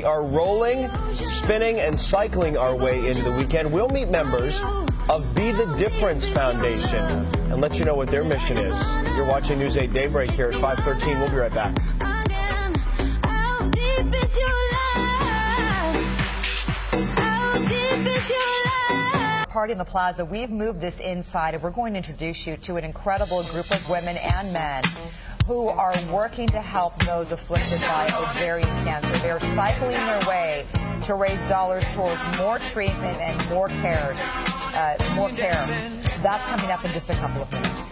We are rolling, spinning, and cycling our way into the weekend. We'll meet members of Be the Difference Foundation and let you know what their mission is. You're watching News 8 Daybreak here at 5:13. We'll be right back. Party in the Plaza, we've moved this inside and we're going to introduce you to an incredible group of women and men who are working to help those afflicted by ovarian cancer. They're cycling their way to raise dollars towards more treatment and more care. That's coming up in just a couple of minutes.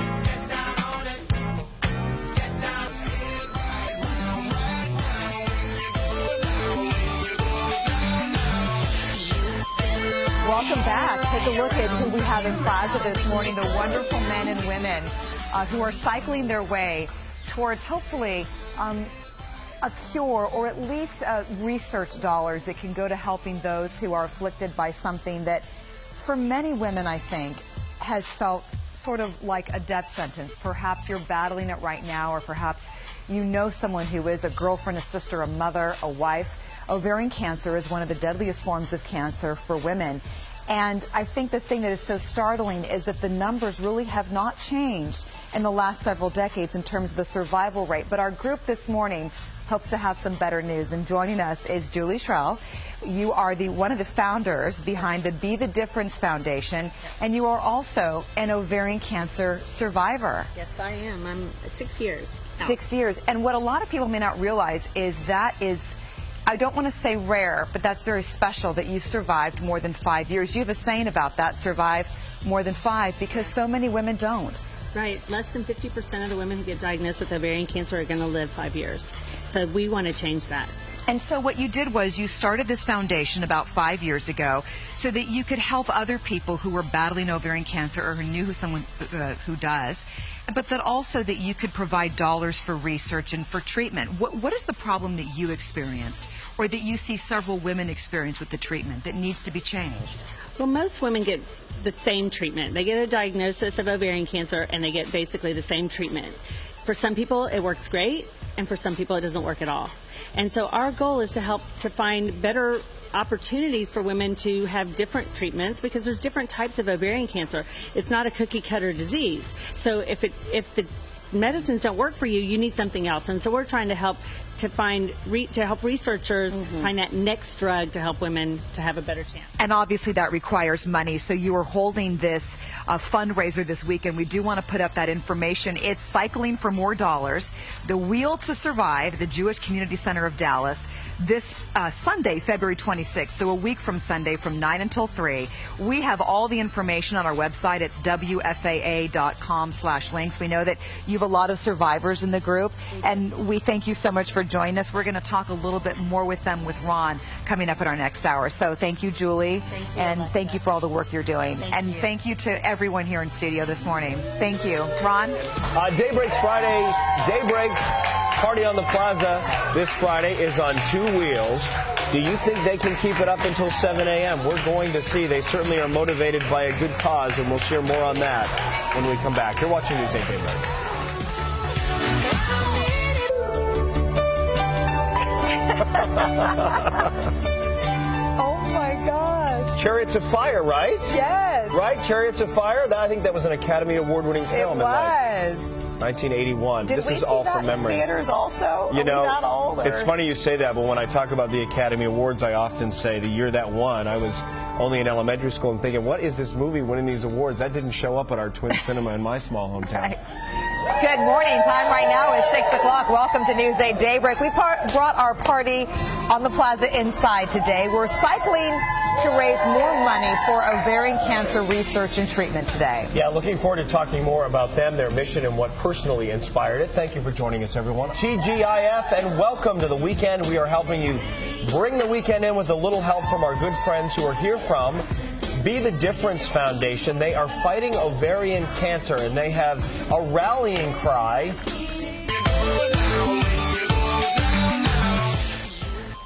Welcome back. Take a look at who we have in Plaza this morning, the wonderful men and women who are cycling their way towards hopefully a cure or at least research dollars that can go to helping those who are afflicted by something that for many women, I think, has felt sort of like a death sentence. Perhaps you're battling it right now, or perhaps you know someone who is, a girlfriend, a sister, a mother, a wife. Ovarian cancer is one of the deadliest forms of cancer for women. And I think the thing that is so startling is that the numbers really have not changed in the last several decades in terms of the survival rate. But our group this morning hopes to have some better news. And joining us is Julie Schrell. You are one of the founders behind the Be the Difference Foundation, and you are also an ovarian cancer survivor. Yes, I am. I'm 6 years now. 6 years. And what a lot of people may not realize is that is, I don't want to say rare, but that's very special that you've survived more than 5 years. You have a saying about that, survive more than 5, because so many women don't. Right. Less than 50% of the women who get diagnosed with ovarian cancer are going to live 5 years. So we want to change that. And so what you did was you started this foundation about 5 years ago so that you could help other people who were battling ovarian cancer or who knew someone who does, but that also that you could provide dollars for research and for treatment. What is the problem that you experienced or that you see several women experience with the treatment that needs to be changed? Well, most women get the same treatment. They get a diagnosis of ovarian cancer and they get basically the same treatment. For some people it works great, and for some people it doesn't work at all. And so our goal is to help to find better opportunities for women to have different treatments, because there's different types of ovarian cancer. It's not a cookie cutter disease. So if the medicines don't work for you, you need something else. And so we're trying to help help researchers find that next drug to help women to have a better chance. And obviously that requires money. So you are holding this fundraiser this weekend. We do want to put up that information. It's Cycling for More Dollars, the Wheel to Survive, the Jewish Community Center of Dallas, this Sunday, February 26th, so a week from Sunday from 9 until 3. We have all the information on our website. It's wfaa.com/links. We know that you have a lot of survivors in the group, and we thank you so much for joining us. We're going to talk a little bit more with them, with Ron, coming up in our next hour. So thank you, Julie, thank you for all the work you're doing. Thank you to everyone here in studio this morning. Thank you. Ron? Daybreak's Friday. Daybreak's Party on the Plaza this Friday is on 2 wheels. Do you think they can keep it up until 7 a.m.? We're going to see. They certainly are motivated by a good cause, and we'll share more on that when we come back. You're watching News 8 Daybreak. Oh my gosh. Chariots of Fire, right? Yes. Right? Chariots of Fire? I think that was an Academy Award-winning film. It was. 1981. This is all from memory. Theaters also? You know, that old, it's funny you say that, but when I talk about the Academy Awards, I often say the year that won, I was only in elementary school and thinking, what is this movie winning these awards? That didn't show up at our Twin Cinema in my small hometown. Right. Good morning. Time right now is 6 o'clock. Welcome to News 8 Daybreak. We brought our party on the plaza inside today. We're cycling to raise more money for ovarian cancer research and treatment today. Yeah, looking forward to talking more about them, their mission, and what personally inspired it. Thank you for joining us, everyone. TGIF, and welcome to the weekend. We are helping you bring the weekend in with a little help from our good friends who are here from Be the Difference Foundation. They are fighting ovarian cancer, and they have a rallying cry.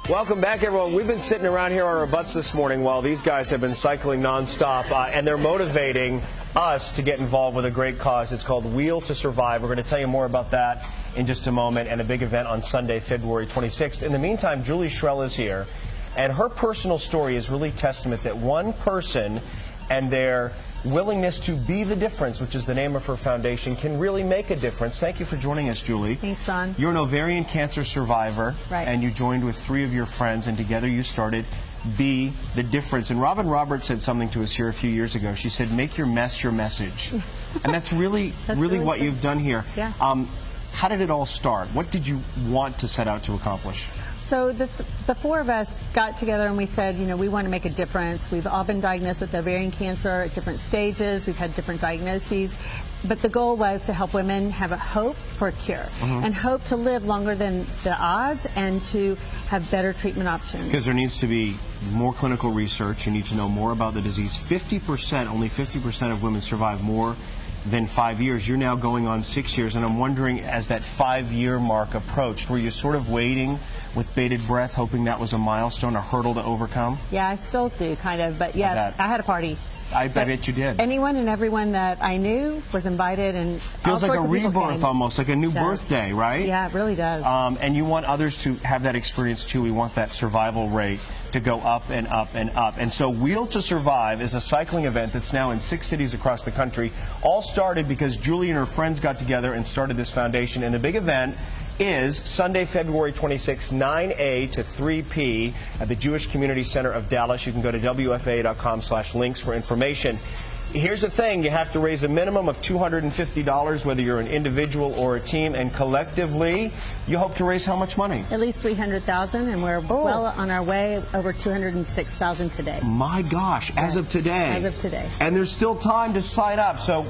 Welcome back, everyone. We've been sitting around here on our butts this morning while these guys have been cycling nonstop, and they're motivating us to get involved with a great cause. It's called Wheel to Survive. We're going to tell you more about that in just a moment, and a big event on Sunday, February 26th. In the meantime, Julie Shrell is here, and her personal story is really testament that one person and their willingness to be the difference, which is the name of her foundation, can really make a difference. Thank you for joining us, Julie. Thanks, Don. You're an ovarian cancer survivor, right, and you joined with 3 of your friends, and together you started Be the Difference. And Robin Roberts said something to us here a few years ago. She said, make your mess your message. And that's really, really what you've done here. Yeah. How did it all start? What did you want to set out to accomplish? So the 4 of us got together and we said, you know, we want to make a difference. We've all been diagnosed with ovarian cancer at different stages. We've had different diagnoses. But the goal was to help women have a hope for a cure and hope to live longer than the odds and to have better treatment options. Because there needs to be more clinical research. You need to know more about the disease. Only 50% of women survive more than 5 years. You're now going on 6 years, and I'm wondering, as that 5-year mark approached, were you sort of waiting with bated breath, hoping that was a milestone, a hurdle to overcome? Yeah, I still do, kind of, but yes, I had a party. I bet you did. Anyone and everyone that I knew was invited, and feels like a rebirth, almost like a new birthday, right? Yeah, it really does. And you want others to have that experience too. We want that survival rate to go up and up and up. And so Wheel to Survive is a cycling event that's now in 6 cities across the country. All started because Julie and her friends got together and started this foundation. And the big event is Sunday, February 26, 9 to 3 p. at the Jewish Community Center of Dallas. You can go to WFAA.com/links for information. Here's the thing, you have to raise a minimum of $250, whether you're an individual or a team, and collectively, you hope to raise how much money? At least $300,000, and we're well on our way, over $206,000 today. My gosh, as of today. As of today. And there's still time to sign up, so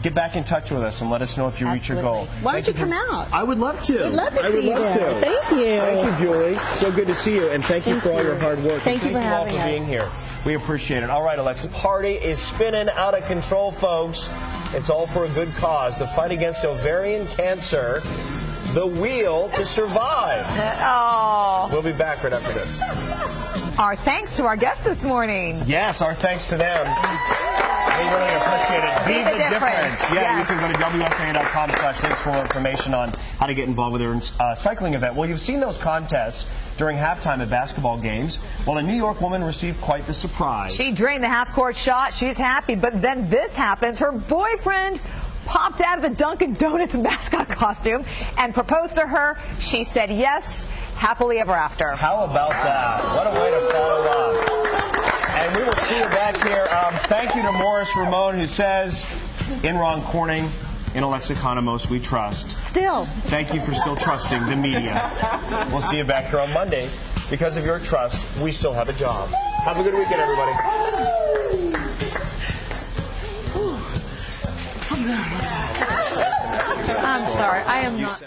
get back in touch with us and let us know if you reach your goal. Why don't you come out? I would love to. We'd love to see you. Thank you. Thank you, Julie. So good to see you, and thank you for all your hard work. Thank you for having us. Thank you all for being here. We appreciate it. All right, Alexa. Party is spinning out of control, folks. It's all for a good cause. The fight against ovarian cancer. The Wheel to Survive. Oh. We'll be back right after this. Our thanks to our guests this morning. Yes, our thanks to them. We really appreciate it. Be the difference. Yeah, yes. You can go to WFAA.com/links for more information on how to get involved with their cycling event. Well, you've seen those contests during halftime at basketball games. Well, a New York woman received quite the surprise. She drained the half-court shot. She's happy, but then this happens. Her boyfriend popped out of the Dunkin' Donuts mascot costume and proposed to her. She said yes, happily ever after. How about that? What a way to follow up. And we will see you back here. Thank you to Morris Ramon, who says, in Ron Corning, in Alexicana we trust. Still. Thank you for still trusting the media. We'll see you back here on Monday. Because of your trust, we still have a job. Have a good weekend, everybody. I'm sorry, I am not.